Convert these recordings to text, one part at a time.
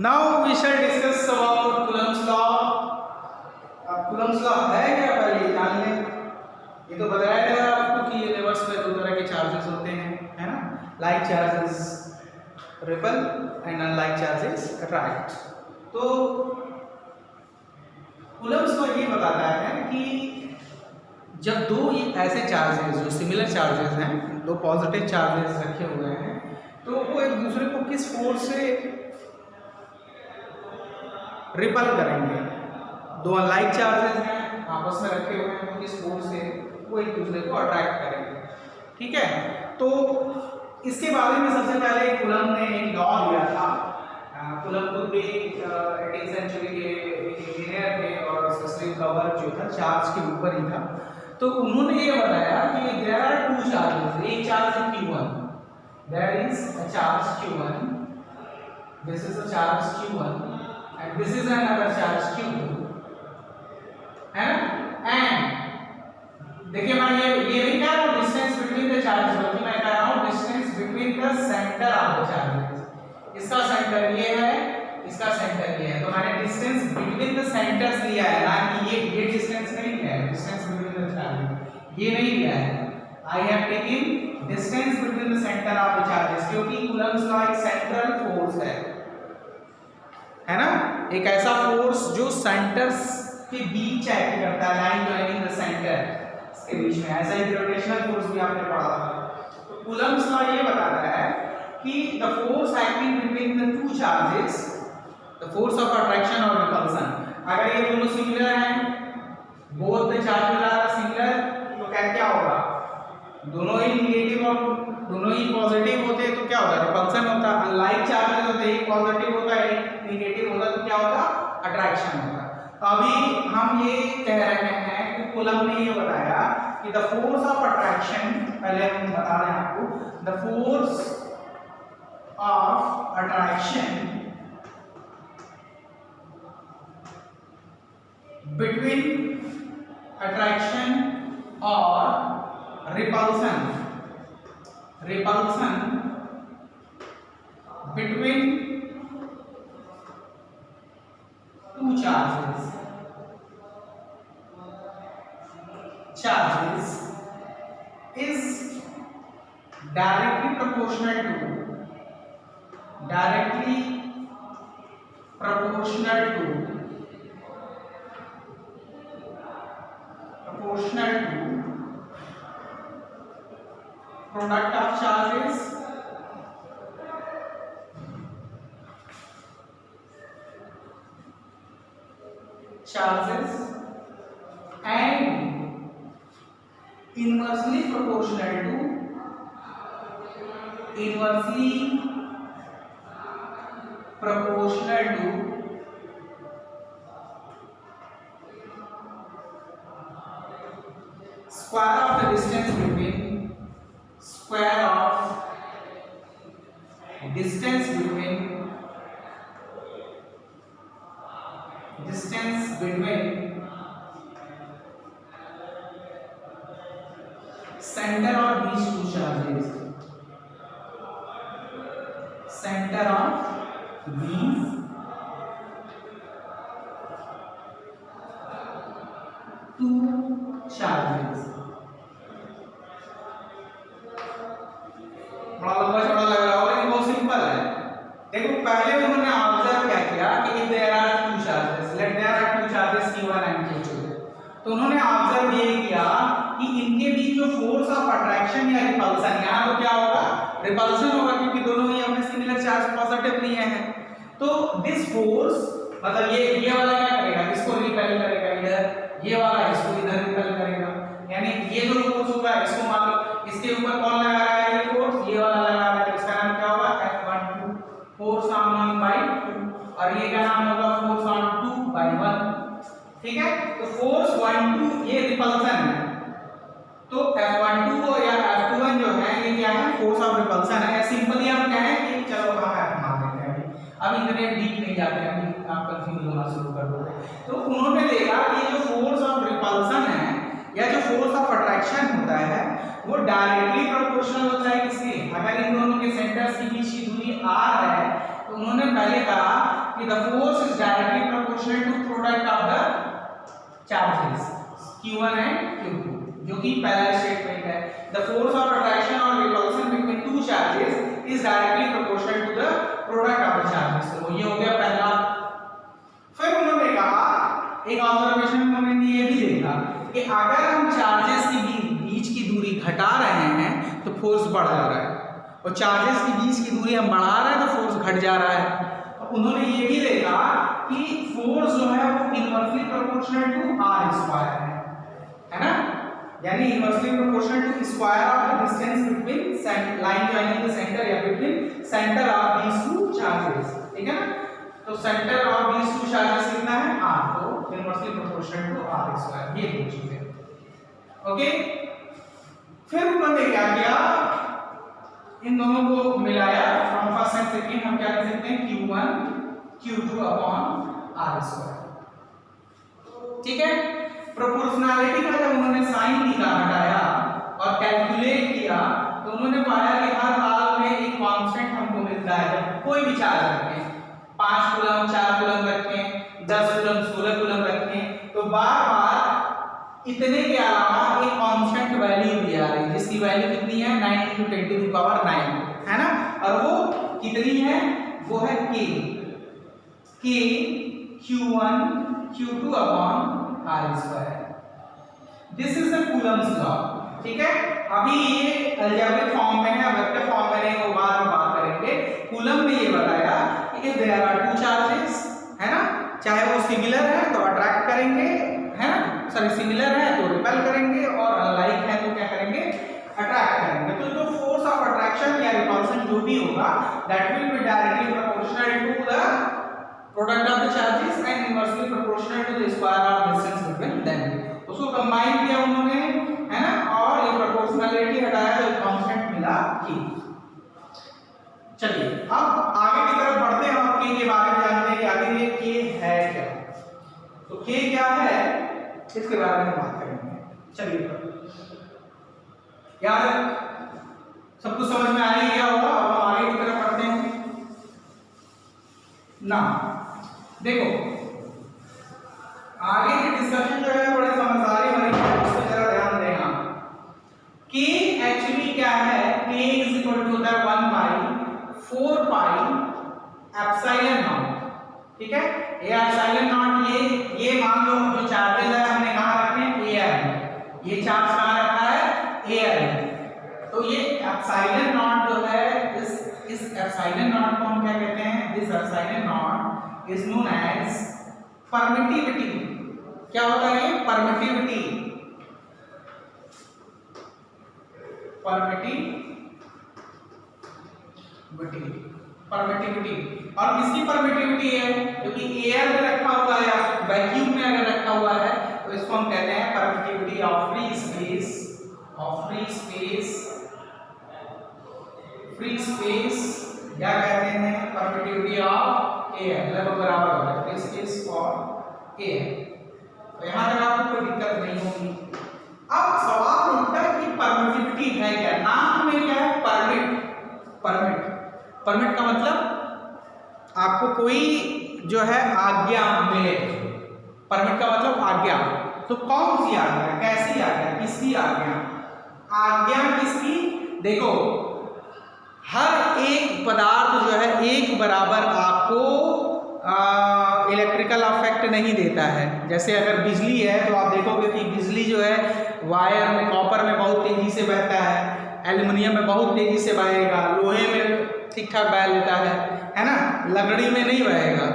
Now we shall discuss about Coulomb's law. अब Coulomb's law है क्या, पहले जान लें। ये तो बताया गया आपको कि यूनिवर्स में दो तरह के चार्जेस होते हैं, है ना, like charges ripple and unlike charges attract. तो कूलम्स लॉ ये बताता है कि जब दो ऐसे चार्जेस जो सिमिलर चार्जेस हैं, दो पॉजिटिव चार्जेस रखे हुए हैं, तो वो एक दूसरे को किस फोर्स से रिपल करेंगे। दो अनलाइक चार्जेस हैं आपस में रखे हुए हैं, तो किस फोर्स से वो एक दूसरे को अट्रैक्ट करेंगे। ठीक है, तो इसके बारे में सबसे पहले कूलम ने एक लॉ दिया था। कूलम खुद भी 18वीं सेंचुरी के इंजीनियर थे और उसका कवर जो था चार्ज के ऊपर ही था। तो उन्होंने ये बताया कि देयर आर टू चार्जेस, एक चार्ज है Q1, there is a charge Q1, this is a charge Q1 and this is another charge Q2, है ना। एंड देखिए मैं ये नहीं कह रहा हूँ डिस्टेंस बिटवीन द चार्जेस, बल्कि मैं कह रहा हूँ distance between the centre of the charges. इसका सेंटर ये है, इसका सेंटर ये है, तो मैंने डिस्टेंस बिटवीन द सेंटर्स लिया है, ना कि ये डिस्टेंस नहीं लिया है, डिस्टेंस बिटवीन द चार्जेस ये नहीं लिया है। I have taken distance between the centre of the charges, क्योंकि कूलम्स लॉ एक सेंट्रल फोर्स है ना, एक ऐसा फोर्स जो सेंटर्स के बीच एक्ट करता है, लाइन जॉइनिंग द सेंटर के बीच में। ऐसा ही ग्रेविटेशनल फोर्स भी आपने पढ़ा था। तो कूलम्स लॉ ये बताता है कि the force acting between the two charges, the force of attraction और रिपल्सन, अगर ये दोनों सिमिलर हैं, both the charges are similar, तो क्या होगा, दोनों ही नेगेटिव और दोनों ही पॉजिटिव होते हैं, तो क्या होगा, रिपल्सन होता। अनलाइक चार्जेस होते, एक पॉजिटिव होता है एक नेगेटिव होता, तो क्या होता, अट्रैक्शन होता। तो अभी हम ये कह रहे हैं कि कूलम ने ये बताया कि द फोर्स ऑफ अट्रैक्शन, पहले हम बता रहे हैं आपको, the force of attraction between attraction और repulsion, repulsion between two charges is directly proportional to product of charges and inversely proportional to square of the distance between center of these two charges, center of these two charges। बड़ा लंबा चौड़ा लग रहा होगा, लेकिन बहुत simple है। देखो पहले उन्होंने ऑब्जर्व क्या किया कि there are two charges, let there are two charges Q1 and Q2, तो उन्होंने ऑब्जर्व ये किया कि इनके बीच जो फोर्स ऑफ अट्रैक्शन या रिपल्सन, यहाँ तो क्या होगा, रिपल्सन होगा, क्योंकि दोनों ही हमने सिमिलर चार्ज पॉजिटिव लिए हैं। तो दिस फोर्स मतलब ये वाला क्या करेगा, इसको रिपेल करेगा इधर, ये वाला इसको इधर रिपेल करेगा, यानी ये जो फोर्स होगा इसको मान लो इसके ऊपर कौन लगा रहा है, ये फोर्स, ये वाला लगा रहा है, इसका नाम क्या होगा, F12, फोर्स ऑन 1/2, और ये का नाम होगा फोर्स ऑन 2/1। ठीक है, तो फोर्स 1/2 ये रिपल्सन है, तो F12 या F21 जो है ये क्या है, फोर्स ऑफ रिपल्सन है। सिंपली हम कहें कि चलो हम F मान लेते हैं, अभी इतने डीप नहीं जाते हैं, अभी आप कंफ्यूज होना शुरू कर दोगे। तो उन्होंने देखा कि जो फोर्स ऑफ रिपल्सन है या जो फोर्स ऑफ अट्रैक्शन होता है वो डायरेक्टली प्रोपोर्शनल होता है किसके, अगर इन दोनों के सेंटर्स के बीच की दूरी r है, तो उन्होंने पहले कहा कि कि the force is directly proportional to product of the charges Q1 and Q2, जो कि पहला स्टेटमेंट है। द फोर्स ऑफ अट्रैक्शन और repulsion between two charges is directly proportional to the product of the charges. तो ये हो गया पहला। फिर उन्होंने कहा, एक ऑब्जर्वेशन उन्होंने ये भी देखा कि अगर हम चार्जेस के बीच की दूरी घटा रहे हैं तो फोर्स बढ़ जा रहा है, और चार्जेस के बीच की दूरी हम बढ़ा रहे हैं तो फोर्स घट जा रहा है। उन्होंने ये भी देखा कि फोर्स जो है वो inversely proportional to r square है ना, यानी inversely proportional to square of the distance between line joining the centre या between centre of these two charges, ठीक है ना। तो centre of these two charges कितना है r, तो inversely proportional to r square, ये दो चीजें। ओके, फिर उन्होंने क्या किया, इन दोनों को मिलाया, फ्रॉम फर्स्ट एंड सेकंड हम क्या कर सकते हैं Q1 Q2 upon r square, ठीक है। प्रोपोर्शनैलिटी का जब उन्होंने साइन थीटा हटाया और कैलकुलेट किया तो उन्होंने पाया कि हर हाल में एक कांस्टेंट हमको मिलता है। जब कोई भी चार्ज रखें, 5 कूलम 4 कूलम रखें, 10 कूलम 16 कूलम रखें, तो बार बार इतने के अलावा एक कांस्टेंट वैल्यू भी आ रही है जिसकी वैल्यू कितनी है 9 × 10⁹ है ना, और वो कितनी है, वो है k Q1 Q2 upon r square. This is the Coulomb's law, ठीक है। अभी ये अलजेब्रिक फॉर्म में है, वेक्टर फॉर्म में नहीं, वो बाद में बात करेंगे। कूलम में ये बताया कि if there are two charges, है ना, चाहे वो सिमिलर है तो अट्रैक्ट करेंगे, है ना, सॉरी सिमिलर है तो रिपेल करेंगे, और अनलाइक है तो क्या करेंगे, अट्रैक्ट करेंगे। तो जो फोर्स ऑफ अट्रैक्शन या रिपल्शन जो भी होगा that will be directly proportional to the product of the charges and inversely proportional to the square of distance between them. उसको कंबाइन किया उन्होंने, है ना, और ये प्रोपोर्शनैलिटी हटाया तो कांस्टेंट मिला k। चलिए अब आगे की तरफ बढ़ते हैं और k के बारे में जानते हैं कि आगे ये k है क्या। तो k क्या है इसके बारे में बात करेंगे। चलिए यार सब कुछ समझ में आ ही गया होगा, अब हम आगे की तरफ बढ़ते हैं ना। देखो आगे की डिस्कशन जो है थोड़े समझदारी वाली है, उस पर जरा ध्यान देना। k एक्चुअली क्या है, k is equal to the 1/4 pi epsilon naught, ठीक है। ये एप्सिलॉन नॉट, ये मान लो जो चार्जेस है हमने कहां रखे हैं, एयर में, ये चार्ज कहां रखा है, एयर में। तो ये एप्सिलॉन नॉट जो है, इस एप्सिलॉन नॉट को हम क्या कहते हैं, this epsilon naught is known as permittivity. क्या होता है ये, परमिटिविटी, परमिटिविटी। और किसकी परमिटिविटी है, क्योंकि एयर में रखा हुआ है या वैक्यूम में अगर रखा हुआ है तो इसको हम कहते हैं permittivity of free space, free space क्या कहते हैं, परमिटिविटी ऑफ एयर, लगभग बराबर होगा फ्री स्पेस और एयर। तो यहां तक आपको कोई दिक्कत नहीं होगी। अब सवाल उठता है कि परमिटिविटी है क्या, नाम में क्या है, परमिट का मतलब आपको कोई जो है आज्ञा मिले, परमिट का मतलब आज्ञा। तो कौन सी आज्ञा, कैसी आज्ञा, किसकी आज्ञा, आज्ञा किसकी, देखो हर एक पदार्थ जो है एक बराबर आपको इलेक्ट्रिकल अफेक्ट नहीं देता है। जैसे अगर बिजली है तो आप देखोगे कि बिजली जो है वायर में, कॉपर में बहुत तेजी से बहता है, एल्युमिनियम में बहुत तेजी से बहेगा, लोहे में ठीक ठाक बह लेता है ना, लकड़ी में नहीं बहेगा,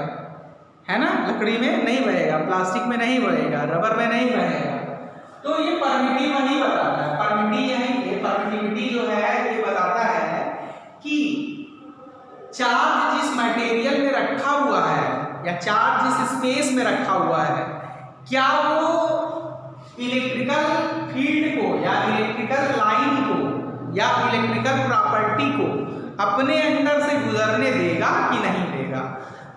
है ना, लकड़ी में नहीं बहेगा, प्लास्टिक में नहीं बहेगा, रबर में नहीं बहेगा। तो ये परमिटिव नहीं बताता है, परमिटिविटी जो है ये बताता है कि चार्ज जिस मटेरियल में रखा हुआ है या चार्ज जिस स्पेस में रखा हुआ है, क्या वो इलेक्ट्रिकल फील्ड को या इलेक्ट्रिकल लाइन को या इलेक्ट्रिकल प्रॉपर्टी को अपने अंदर से गुजरने देगा कि नहीं देगा।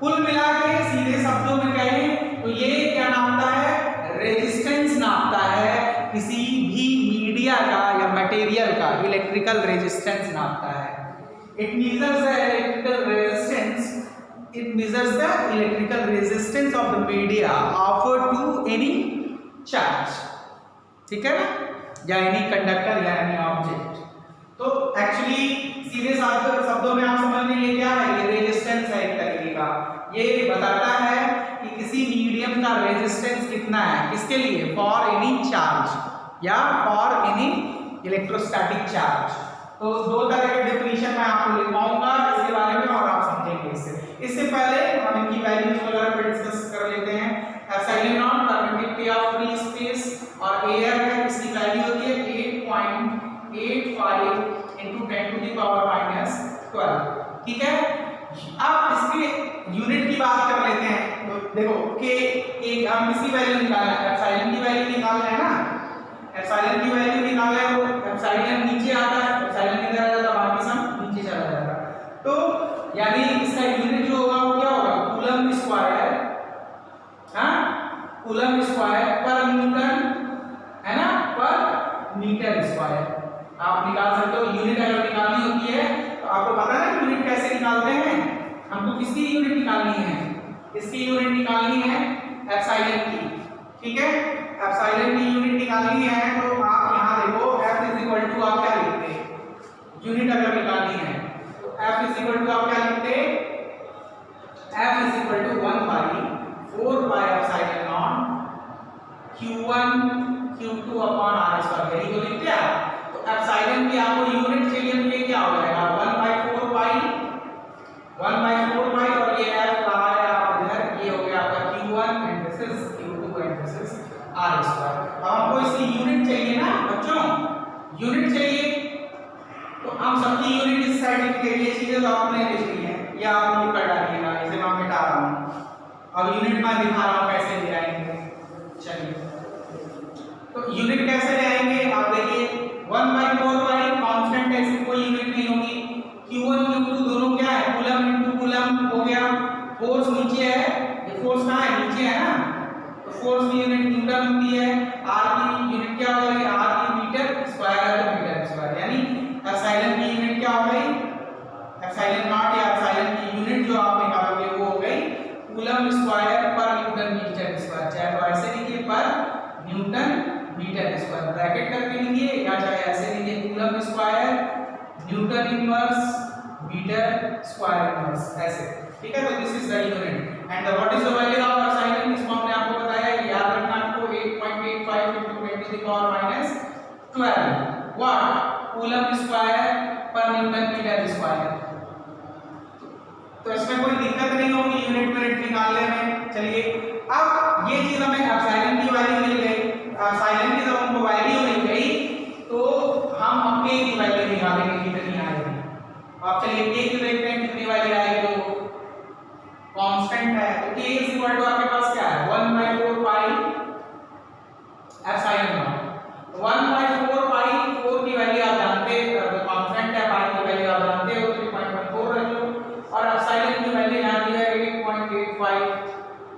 कुल मिला के सीधे शब्दों में कहें तो ये क्या नापता है, रेजिस्टेंस नापता है, किसी भी मीडिया का या मटेरियल का इलेक्ट्रिकल रेजिस्टेंस नापता है। It measures the electrical resistance it measures the electrical resistance of the media offered to any charge, ठीक है ना, या एनी कंडक्टर या एनी ऑब्जेक्ट। तो एक्चुअली सीधे शब्दों में आप समझ लें ये क्या है, ये रेजिस्टेंस है एक तरीके का। ये बताता है कि किसी मीडियम का रेजिस्टेंस कितना है, किसके लिए, फॉर एनी चार्ज या फॉर एनी इलेक्ट्रोस्टैटिक चार्ज। तो दो तरह के डेफिनेशन मैं आपको लिखवाऊंगा इसके बारे में और आप समझेंगे इससे पहले हम इनकी वैल्यूज वगैरह पे डिस्कस कर लेते हैं। Epsilon not permittivity of free space और एयर है, इसकी वैल्यू होती है 8.85 into 10 to the power minus 12, ठीक है। अब इसके यूनिट की बात कर लेते हैं। तो देखो के एक हम इसकी वैल्यू निकालना है, एप्सिलॉन की वैल्यू निकालना है ना, एप्सिलॉन की वैल्यू निकालना है, तो एप्सिलॉन नीचे आता है, एप्सिलॉन किधर आ जाता है, बाकी सब नीचे चला जाता है। तो यानी इसका यूनिट जो होगा वो क्या होगा, कूलम स्क्वायर, हाँ कूलम स्क्वायर पर न्यूटन, है ना, पर मीटर स्क्वायर। आप निकाल सकते हो, यूनिट अगर निकालनी होती है तो आपको पता है ना यूनिट कैसे निकालते हैं। हमको किसकी यूनिट निकालनी है, इसकी यूनिट निकालनी है एप्सिलॉन की, ठीक है। एप्सिलॉन की यूनिट निकालनी है तो आप यहाँ देखो F इज इक्वल टू आप क्या लिखते हैं, यूनिट अगर निकालनी है तो F इज इक्वल टू आप क्या लिखते हैं, F is equal to 1/4 pi epsilon naught Q1 Q2 upon R square, यही तो लिखते हैं आप। तो एप्सिलॉन की आपको यूनिट चाहिए तो ये क्या हो जाएगा 1/4 पाई और ये F रहा है आप इधर, ये हो गया आपका Q1 and this is Q2 and this is R square. अब हमको इसकी यूनिट चाहिए ना बच्चों, यूनिट चाहिए तो हम सबकी यूनिट इस साइड लिख के ये चीजें तो आपने लिख ली है, ये आप नोट कर डालिएगा, इसे मैं मिटा रहा हूं। अब यूनिट मैं दिखा रहा हूं कैसे ले आएंगे। चलिए तो यूनिट कैसे ले आएंगे, आप देखिए 1/4 पाई कांस्टेंट है, इसकी कोई यूनिट नहीं होगी। Q1 Q2 दोनों क्या है, कूलम इनटू कूलम हो गया, फोर्स नीचे है, ये फोर्स कहां है, नीचे है ना, तो फोर्स की यूनिट न्यूटन होती है, R की यूनिट क्या हो गई, R की मीटर स्क्वायर है तो मीटर स्क्वायर, यानी एप्सिलॉन की यूनिट क्या हो गई, एप्सिलॉन नॉट या एप्सिलॉन की यूनिट जो आप निकालोगे वो हो गई कूलम स्क्वायर पर न्यूटन मीटर स्क्वायर, चाहे तो ऐसे लिखिए पर न्यूटन मीटर स्क्वायर ब्रैकेट करके लिखिए या चाहे ऐसे लिखिए coulomb square newton inverse metre square inverse, ऐसे, ठीक है। तो this is the unit and what is the value of epsilon, इसको हमने आपको बताया, याद रखना आपको 8.85 into 10 to the power minus 12 what coulomb square पर न्यूटन मीटर स्क्वायर। तो इसमें कोई दिक्कत नहीं होगी यूनिट निकालने में। चलिए अब ये चीज हमें एप्सिलॉन की वैल्यू मिल गई, एप्सिलॉन की जब हमको वैल्यू मिल गई तो हम अब K की वैल्यू निकालेंगे कितनी आएगी। अब चलिए K की देखते हैं कितनी वैल्यू आएगी, तो कांस्टेंट है तो K इज इक्वल टू आपके पास क्या है 1/4 पाई एप्सिलॉन नॉट, 1/4 पाई, 4 की वैल्यू आप जानते हैं, तो कांस्टेंट है, पाई की वैल्यू आप जानते हो 3.14 रख लो, और एप्सिलॉन की वैल्यू यहां दी है 8.85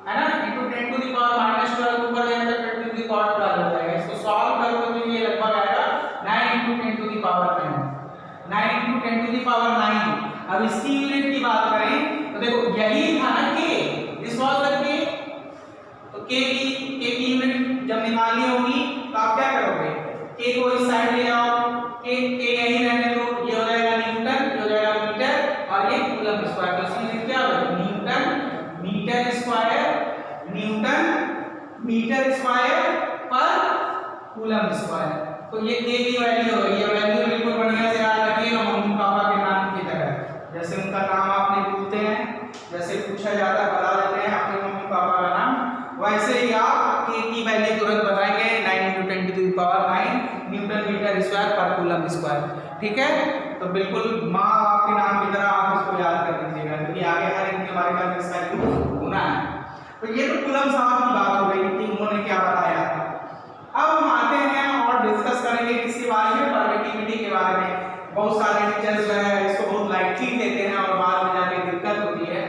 है ना, into 10 to the power minus 12 ऊपर जाएगा तो 10 to the power 12 हो जाएगा। इसको सॉल्व करोगे तो ये लगभग आएगा 9 into 10 to the power 9 into 10 to the power 9। अब इसकी यूनिट की बात करें तो देखो यही था ना K, this was the K, तो K की यूनिट जब निकालनी होगी तो आप क्या करोगे, K को इस साइड ले आओ, K यही रहने दो, ये हो जाएगा न्यूटन, ये हो जाएगा मीटर और ये कूलम स्क्वायर, तो इसकी यूनिट क्या होगी न्यूटन मीटर स्क्वायर पर कूलम स्क्वायर। तो ये K की वैल्यू हो गई, ये वैल्यू बिल्कुल बढ़िया से याद रखिएगा मम्मी पापा के नाम की तरह, जैसे उनका नाम आपने पूछते हैं, जैसे पूछा जाता है बता देते हैं अपने मम्मी पापा का नाम, वैसे ही आप K की वैल्यू तुरंत बताएंगे 9 into 10 to the power 9 newton metre square पर कूलम स्क्वायर, ठीक है। तो बिल्कुल माँ आपके नाम की तरह आप इसको याद कर लीजिएगा क्योंकि आगे हर एक हमारे पास इसका यूज होना है। तो ये तो कूलम साहब की बात हो गई कि उन्होंने क्या बताया था। अब हम आते हैं और डिस्कस करेंगे किसके बारे में, परमिटिविटी के बारे में। बहुत सारे टीचर्स जो है इसको बहुत लाइटली लेते हैं और बाद में जाके दिक्कत होती है,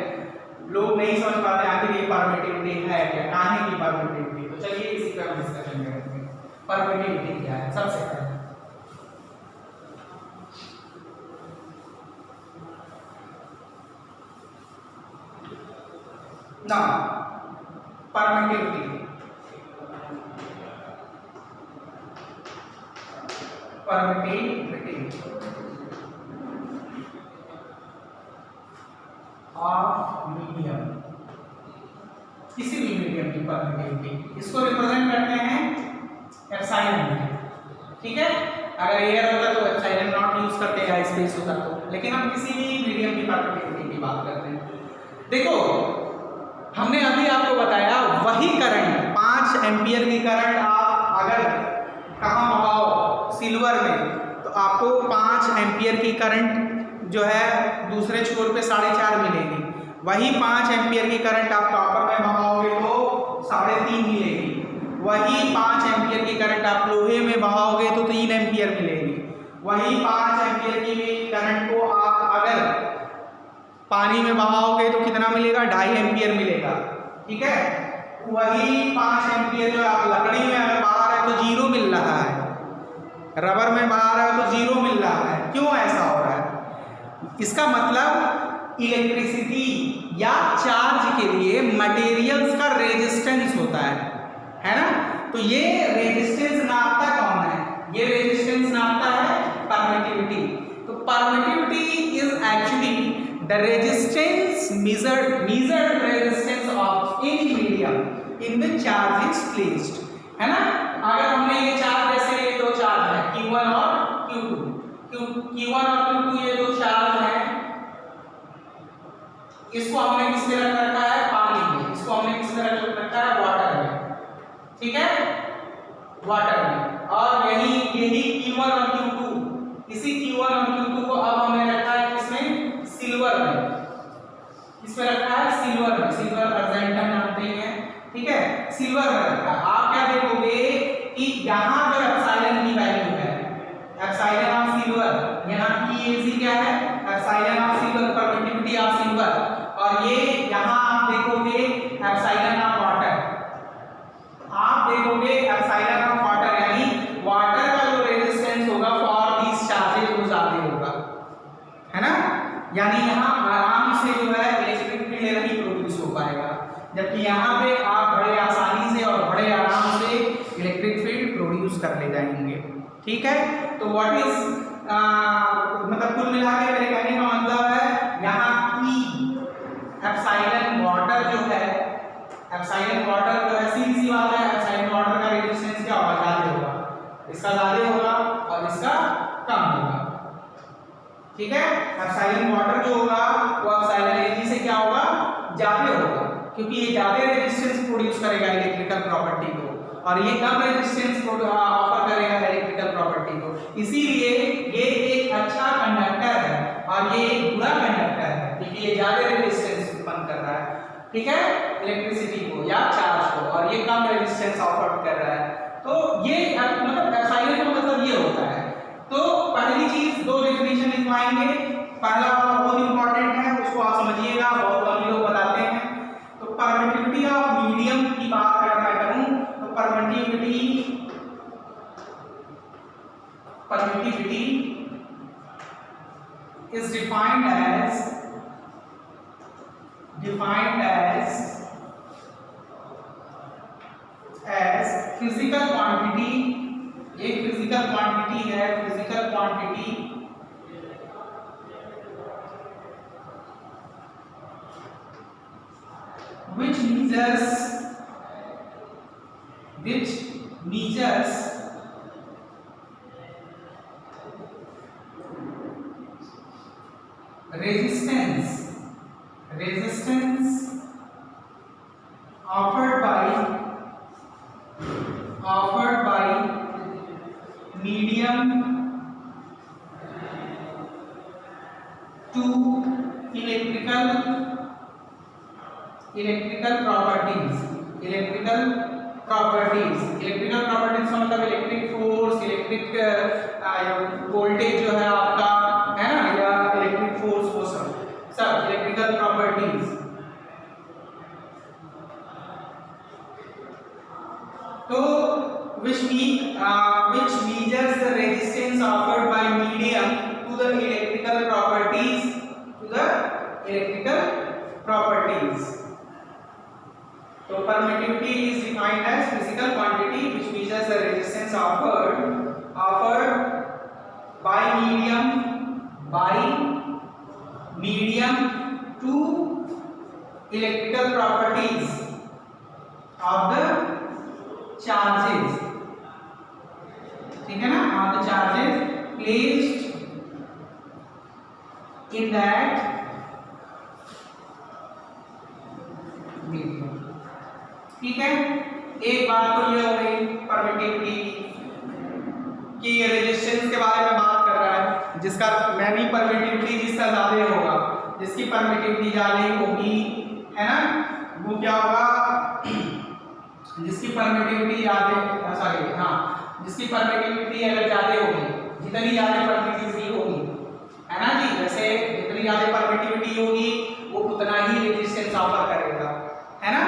लोग नहीं समझ पाते आखिर ये परमिटिविटी है क्या, काहे की परमिटिविटी। तो चलिए इसी पर डिस्कशन करेंगे परमिटिविटी क्या है। सबसे पहले Now, permittivity. Permittivity of medium, किसी भी मीडियम की परमिटिविटी, इसको रिप्रेजेंट करते हैं एप्सिलॉन में, ठीक है। अगर एयर होता तो एप्सिलॉन नॉट यूज करते हैं, स्पेस होता तो, लेकिन हम किसी भी मीडियम की परमिटिविटी की बात करते हैं। देखो हमने अभी आपको बताया वही करंट 5 एम्पियर की करंट आप अगर कहाँ बहाओ सिल्वर में, तो आपको 5 एम्पियर की करंट जो है दूसरे छोर पे 4.5 मिलेगी। वही 5 एम्पियर की करंट आप कॉपर में बहाओगे तो 3.5 मिलेगी। वही 5 एम्पियर की करंट आप लोहे में बहाओगे तो 3 एम्पियर मिलेगी। वही 5 एम्पियर की करंट को आप अगर पानी में बहाओगे तो कितना मिलेगा, 2.5 एम्पियर मिलेगा, ठीक है। वही 5 एम्पियर जो आप लकड़ी में अगर बहा रहे हो तो 0 मिल रहा है, रबर में बहा रहे हो तो 0 मिल रहा है। क्यों ऐसा हो रहा है? इसका मतलब इलेक्ट्रिसिटी या चार्ज के लिए मटेरियल्स का रेजिस्टेंस होता है ना। तो ये रेजिस्टेंस नापता कौन है? ये रेजिस्टेंस नापता है परमिटिविटी। तो permittivity is actually the resistance measured resistance of any medium in the charge is placed, है ना। अगर हमने ये चार्ज जैसे ये दो चार्ज है Q1 और Q2, Q1 और Q2 ये दो चार्ज है, इसको हमने किस में रख रखा है? पानी में। इसको हमने किस में रख रखा है? वाटर में, ठीक है, वाटर में। और यही Q1 और Q2, इसी Q1 और Q2 को अब हमने रखा है किसमें? सिल्वर में। इसमें रखा है सिल्वर में, सिल्वर अर्जेंटम जानते हैं, ठीक है, सिल्वर में रखा। आप क्या देखोगे कि यहाँ जो एप्सिलॉन की वैल्यू है, एप्सिलॉन ऑफ सिल्वर, यहाँ की एसी क्या है? Epsilon of silver, permittivity of silver. और ये यहाँ आप देखोगे एप्सिलॉन ऑफ वाटर, आप देखोगे एप्सिलॉन ऑफ वाटर, यानी वाटर का जो रेजिस्टेंस होगा फॉर दीस चार्जेस वो ज्यादा होगा, है ना। यानी यहाँ आराम से जो है इलेक्ट्रिक फील्ड नहीं प्रोड्यूस हो पाएगा, जबकि यहाँ पे आप बड़े आसानी से और बड़े आराम से इलेक्ट्रिक फील्ड प्रोड्यूस कर ले जाएंगे, ठीक है। तो व्हाट इज मतलब कुल मिला के मेरे कहने का मतलब है यहाँ ई एप्सिलॉन वाटर जो है, एप्सिलॉन वाटर जो है सीधी सी बात है, एप्सिलॉन वाटर का रेजिस्टेंस क्या होगा? ज्यादा होगा, इसका ज्यादा होगा और इसका कम होगा, ठीक है। एप्सिलॉन वाटर जो होगा वो एप्सिलॉन एजी से क्या होगा? ज्यादा होगा, क्योंकि ये ज्यादा रेजिस्टेंस प्रोड्यूस करेगा इलेक्ट्रिकल प्रॉपर्टी को, और ये कम रेजिस्टेंस ऑफर करेगा इलेक्ट्रिकल प्रॉपर्टी को। इसीलिए ये एक अच्छा कंडक्टर है और ये एक बुरा कंडक्टर है, क्योंकि ये ज्यादा रेजिस्टेंस उत्पन्न कर रहा है, ठीक है, इलेक्ट्रिसिटी को या चार्ज को, और ये कम रेजिस्टेंस ऑफर कर रहा है। तो ये मतलब एप्सिलॉन का मतलब ये होता है। तो पहली चीज, दो डेफिनेशन लिखवाएंगे, पहला वाला बहुत इंपॉर्टेंट है, उसको आप समझिएगा, बहुत कम लोग बताते हैं। तो परमिटिविटी ऑफ मीडियम की बात अगर मैं करूं तो permittivity is defined as physical quantity, एक फिजिकल क्वांटिटी है, physical quantity which measures resistance offered by medium to electrical properties का मतलब इलेक्ट्रिक फोर्स, इलेक्ट्रिक वोल्टेज जो है आपका, है ना, या इलेक्ट्रिक फोर्स वो सब इलेक्ट्रिकल प्रॉपर्टीज। तो which measures the resistance offered by medium to the electrical properties, तो permittivity is defined as physical quantity which measures the resistance offered by medium to electrical properties of the charges, ठीक है ना, of the charges placed in that medium। ठीक है, एक बात तो ये हो गई परमिटिविटी की, रेजिस्टेंस के बारे में बात कर रहा है, जिसका मैनी परमिटिविटी जिसका ज्यादा होगा, जिसकी परमिटिविटी ज्यादा होगी, है ना, वो क्या होगा, जिसकी परमिटिविटी ज्यादा, सॉरी हाँ, जिसकी परमिटिविटी अगर ज्यादा होगी, जितनी ज्यादा परमिटिविटी होगी, है ना जी, जैसे जितनी ज्यादा परमिटिविटी होगी वो उतना ही रेजिस्टेंस ऑफर करेगा, है ना,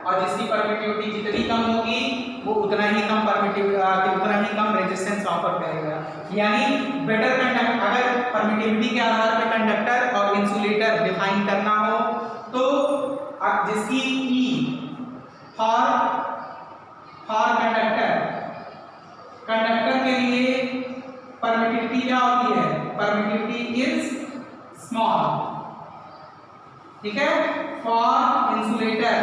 और जिसकी परमिटिविटी जितनी कम होगी वो उतना ही कम रेजिस्टेंस ऑफर करेगा। यानी बेटर कंडक्टर, अगर परमिटिविटी के आधार पर कंडक्टर और इंसुलेटर डिफाइन करना हो तो जिसकी ई फॉर कंडक्टर के लिए परमिटिविटी क्या होती है, परमिटिविटी इज स्मॉल, ठीक है। फॉर इंसुलेटर,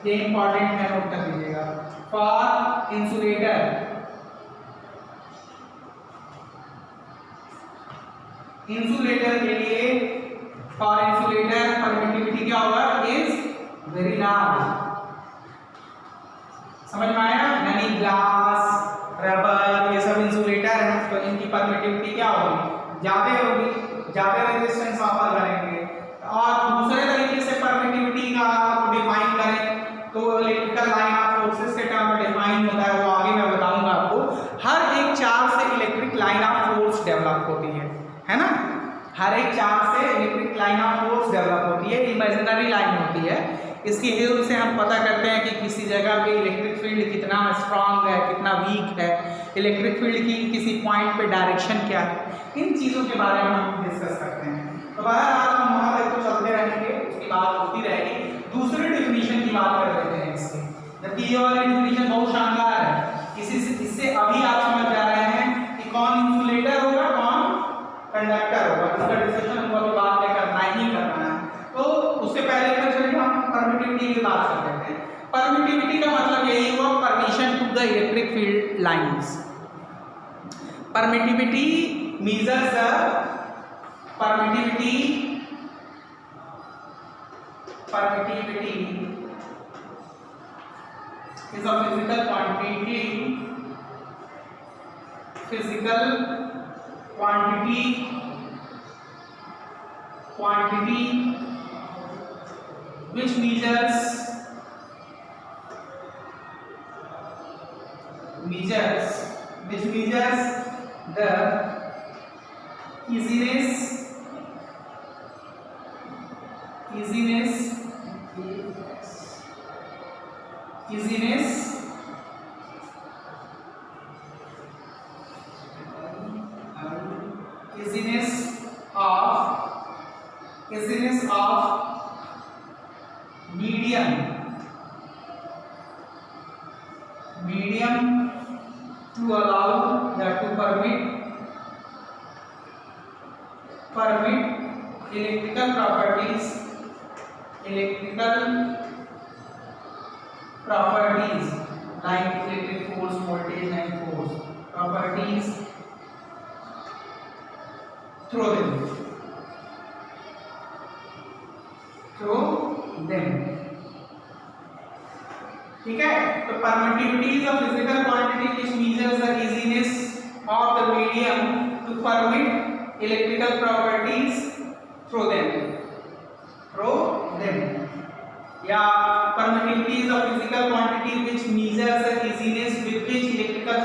ये इंपॉर्टेंट है, नोट कर लीजिएगा, फॉर इंसुलेटर के लिए परमिटिविटी क्या होगा, इज वेरी लार्ज। समझ में आया, यानी ग्लास, रबर, ये सब इंसुलेटर है, तो इनकी परमिटिविटी क्या होगी, ज्यादा होगी, ज्यादा रेजिस्टेंस ऑफर करेंगे। और दूसरे तरीके से परमिटिविटी का डिफाइन करें तो इलेक्ट्रिकल लाइन ऑफ फोर्सेस के टर्म में डिफाइन होता है, वो आगे मैं बताऊंगा आपको। हर एक चार्ज से electric line of force develop होती है ना, हर एक चार्ज से electric line of force develop होती है, इमेजिनरी लाइन होती है। इसकी हेल्प से हम पता करते हैं कि किसी जगह पे इलेक्ट्रिक फील्ड कितना स्ट्रांग है, कितना वीक है, इलेक्ट्रिक फील्ड की किसी पॉइंट पे डायरेक्शन क्या है, इन चीज़ों के बारे में हम डिस्कस करते हैं। तो बहरहाल हम वहाँ तक तो चलते रहेंगे, उसकी बात होती रहेगी। दूसरी डिफिनीशन की बात कर लेते हैं इसकी, जबकि ये वाली डिफिनीशन बहुत शानदार है। इससे अभी आप समझ जा रहे हैं कि कौन इंसुलेटर होगा, कौन कंडक्टर होगा, इसका डिस्कशन हमको अभी बाद में करना ही करना है। तो उससे पहले चलिए हम परमिटिविटी की बात कर लेते हैं। परमिटिविटी का मतलब यही हुआ, permission to the electric field lines. Permittivity measures the permittivity is a physical quantity which measures the easiness of medium to allow to permit electrical properties like electric force, voltage and force properties through them, ठीक है। तो permittivity is a physical quantity which measures the easiness of the medium to permit electrical properties through them, या permittivity is a physical quantity which measures the easiness with which electrical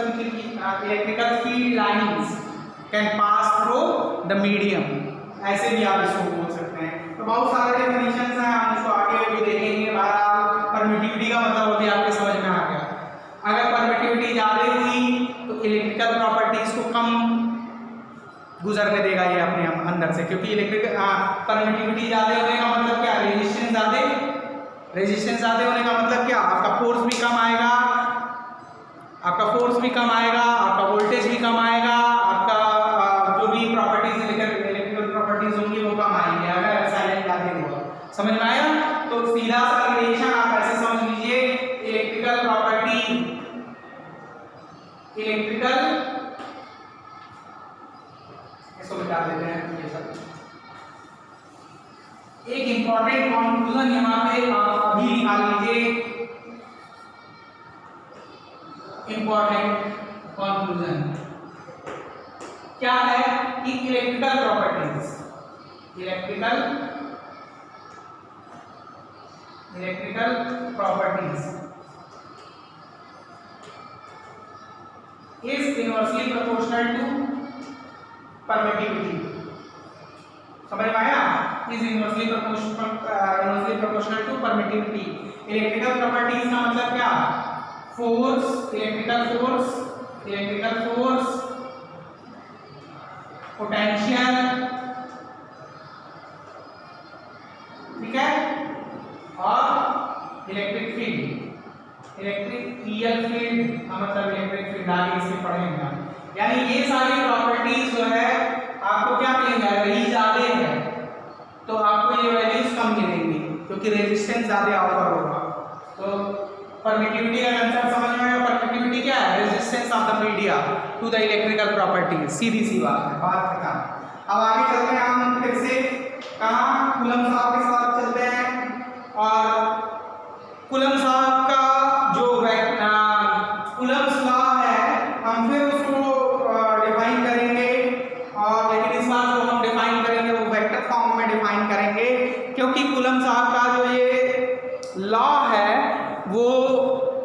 field lines can pass through the medium, ऐसे भी आप इसको बोल सकते हैं। तो बहुत सारे डेफिनेशंस हैं, हम इसको आगे भी देखेंगे। बहरहाल परमिटिविटी का मतलब अभी आपके समझ में आ गया। अगर परमिटिविटी ज़्यादा हुई तो इलेक्ट्रिकल प्रॉपर्टीज को कम गुजरने देगा ये अपने अंदर से, क्योंकि परमिटिविटी ज़्यादा होने का मतलब क्या, रेजिस्टेंस ज़्यादा रेजिस्टेंस ज़्यादा होने का मतलब क्या, आपका फोर्स भी कम आएगा, आपका फोर्स भी कम आएगा, आपका वोल्टेज भी कम आएगा, आपका जो भी प्रॉपर्टीज इलेक्ट्रिकल प्रॉपर्टीज होंगी वो कम आएंगे अगर साइलेंट चार्जिंग होगा। समझ में आया? तो सीधा सा रिलेशन आप ऐसे समझ लीजिए, इलेक्ट्रिकल प्रॉपर्टी, इलेक्ट्रिकल, इसको बता देते हैं ये सब। एक इंपॉर्टेंट कंक्लूजन यहाँ पे आप अभी निकाल लीजिए, इंपॉर्टेंट कंक्लूजन क्या है कि electrical properties, electrical properties is inversely proportional to permittivity. समझ में आया? Is inversely proportional to permittivity. Electrical properties का मतलब क्या, फोर्स, इलेक्ट्रिकल फोर्स, पोटेंशियल, ठीक है, और इलेक्ट्रिक फील्ड, इलेक्ट्रिक फील्ड का मतलब इलेक्ट्रिक फील्ड आगे इससे पढ़ेंगे। यानी ये सारी प्रॉपर्टीज जो है आपको क्या मिलेंगे, वैल्यूज ज्यादा है तो आपको ये वैल्यूज कम मिलेंगी क्योंकि रेजिस्टेंस ज्यादा ऑफर होगा। तो परमिटिविटी का कंसेप्ट समझ में आया? परमिटिविटी क्या है, resistance of the media to the electrical properties, सीधी सी बात है, बात खत्म। अब आगे चलते हैं हम फिर से कहाँ, कूलम्ब साहब के साथ चलते हैं। और कूलम्ब साहब का जो कूलम्ब्स लॉ है हम फिर उसको डिफाइन करेंगे, और लेकिन इस बार जो हम डिफाइन करेंगे वो वेक्टर फॉर्म में डिफाइन करेंगे, क्योंकि कूलम्ब साहब का जो ये लॉ है वो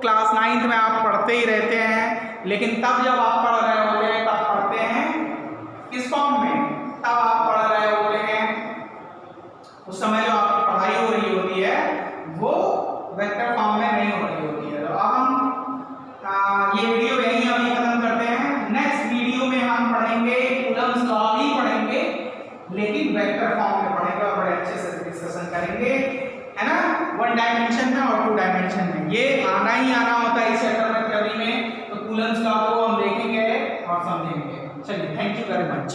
क्लास 9th में आप पढ़ते ही रहते हैं, लेकिन तब जब आप पढ़ रहे होते हैं तब पढ़ते हैं किस फॉर्म में, तब आप पढ़ रहे होते हैं उस समय जो आपकी पढ़ाई हो रही होती है वो वेक्टर फॉर्म में नहीं हो रही होती है। तो अब हम ये वीडियो यहीं अभी खत्म करते हैं। नेक्स्ट वीडियो में हम पढ़ेंगे कूलम्ब्स लॉ भी पढ़ेंगे, लेकिन वेक्टर फॉर्म में पढ़ेंगे और बड़े अच्छे से डिस्कशन करेंगे, है ना, 1 डायमेंशन में और 2 डायमेंशन में। ये आना ही आना होता है इस चैप्टर में, थ्योरी में। तो कूलम्ब्स लॉ को हम देखेंगे और समझेंगे। चलिए, थैंक यू वेरी मच।